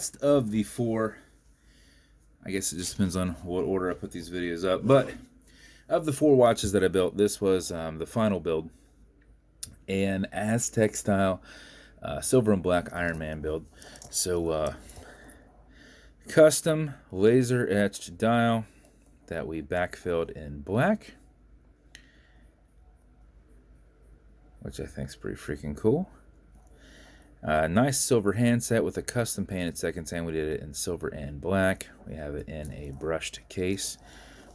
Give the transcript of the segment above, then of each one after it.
last of the four, I guess it just depends on what order I put these videos up, but of the four watches that I built, this was the final build. An Aztec style silver and black Iron Man build. So custom laser etched dial that we backfilled in black, which I think is pretty freaking cool. Nice silver handset with a custom painted second hand. We did it in silver and black. We have it in a brushed case.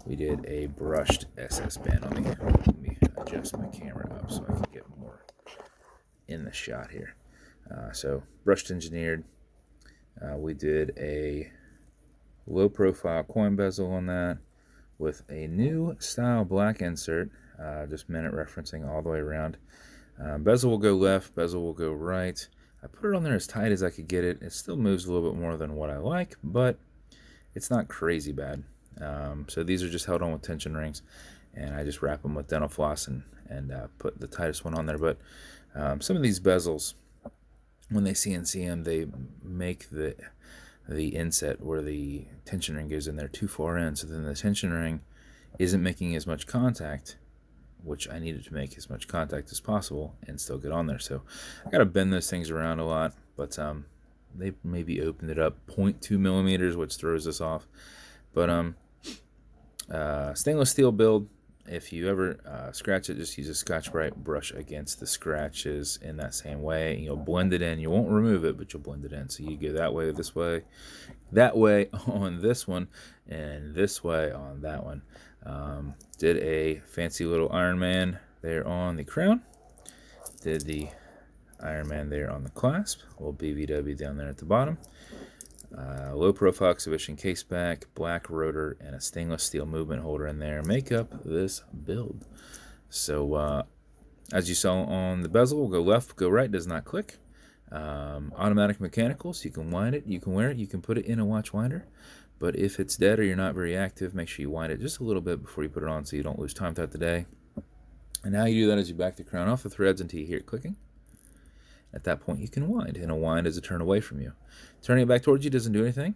We did a brushed SS band. Let me adjust my camera up so I can get more in the shot here. So brushed engineered. We did a low profile coin bezel on that with a new style black insert, just minute referencing all the way around. Bezel will go left, bezel will go right. I put it on there as tight as I could get it. It still moves a little bit more than what I like, but it's not crazy bad. So these are just held on with tension rings, and I just wrap them with dental floss and put the tightest one on there. But some of these bezels, when they CNC them, they make the inset where the tension ring goes in there too far in, so then the tension ring isn't making as much contact, which I needed to make as much contact as possible and still get on there. So I got to bend those things around a lot, but they maybe opened it up 0.2 millimeters, which throws us off. But stainless steel build. If you ever scratch it, just use a Scotch-Brite brush against the scratches in that same way. You'll blend it in. You won't remove it, but you'll blend it in. So you go that way that way on this one, and this way on that one. Did a fancy little Iron Man there on the crown. Did the Iron Man there on the clasp. A little BBW down there at the bottom. Low profile exhibition caseback, black rotor, and a stainless steel movement holder in there make up this build. So as you saw on the bezel, go left, go right, does not click. Automatic mechanical, so you can wind it, you can wear it, you can put it in a watch winder. But if it's dead or you're not very active, make sure you wind it just a little bit before you put it on so you don't lose time throughout the day. And how you do that is you back the crown off the threads until you hear it clicking. At that point, you can wind, and a wind is a turn away from you. Turning it back towards you doesn't do anything,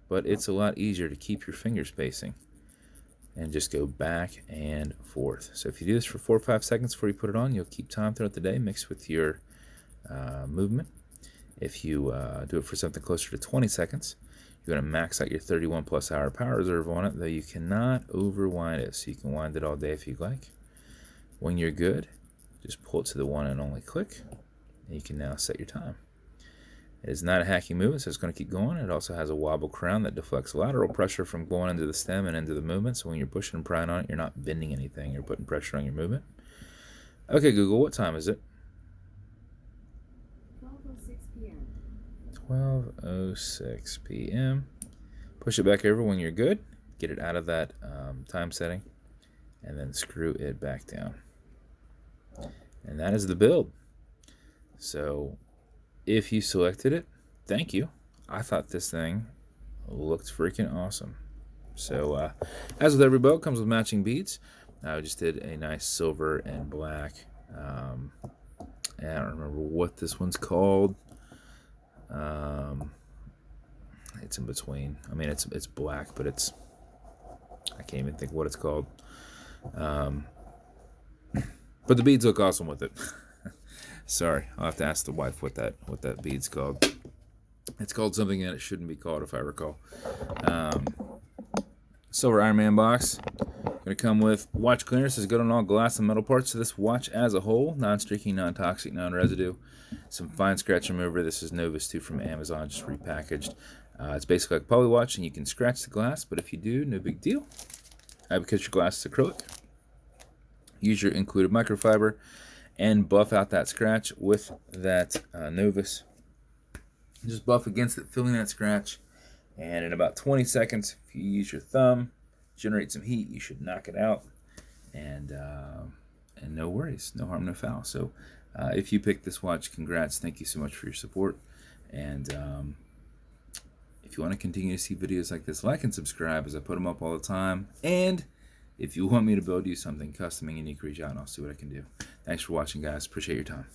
but it's a lot easier to keep your finger spacing and just go back and forth. So if you do this for 4 or 5 seconds before you put it on, you'll keep time throughout the day mixed with your movement. If you do it for something closer to 20 seconds, you're going to max out your 31 plus hour power reserve on it, though you cannot overwind it, so you can wind it all day if you'd like. When you're good, just pull it to the one and only click. You can now set your time. It is not a hacking movement, so it's going to keep going. It also has a wobble crown that deflects lateral pressure from going into the stem and into the movement. So when you're pushing and prying on it, you're not bending anything. You're putting pressure on your movement. Okay, Google, what time is it? 12:06 p.m. 12:06 p.m. Push it back over when you're good. Get it out of that time setting. And then screw it back down. And that is the build. So if you selected it, thank you. I thought this thing looked freaking awesome. So as with every boat, comes with matching beads. I just did a nice silver and black. And I don't remember what this one's called. It's in between. I mean, it's black, but I can't even think what it's called. But the beads look awesome with it. Sorry, I'll have to ask the wife what that bead's called. It's called something that it shouldn't be called, if I recall. Silver Iron Man box. Going to come with watch clearance. Is good on all glass and metal parts of this watch as a whole. Non-streaking, non-toxic, non-residue. Some fine scratch remover. This is Novus 2 from Amazon, just repackaged. It's basically like a poly watch, and you can scratch the glass, but if you do, no big deal. Because your glass is acrylic. Use your included microfiber and buff out that scratch with that Novus. Just buff against it, filling that scratch. And in about 20 seconds, if you use your thumb, generate some heat, you should knock it out. And no worries, no harm, no foul. So if you picked this watch, congrats. Thank you so much for your support. And if you want to continue to see videos like this, like and subscribe, as I put them up all the time. And if you want me to build you something custom and unique, reach out and I'll see what I can do. Thanks for watching, guys. Appreciate your time.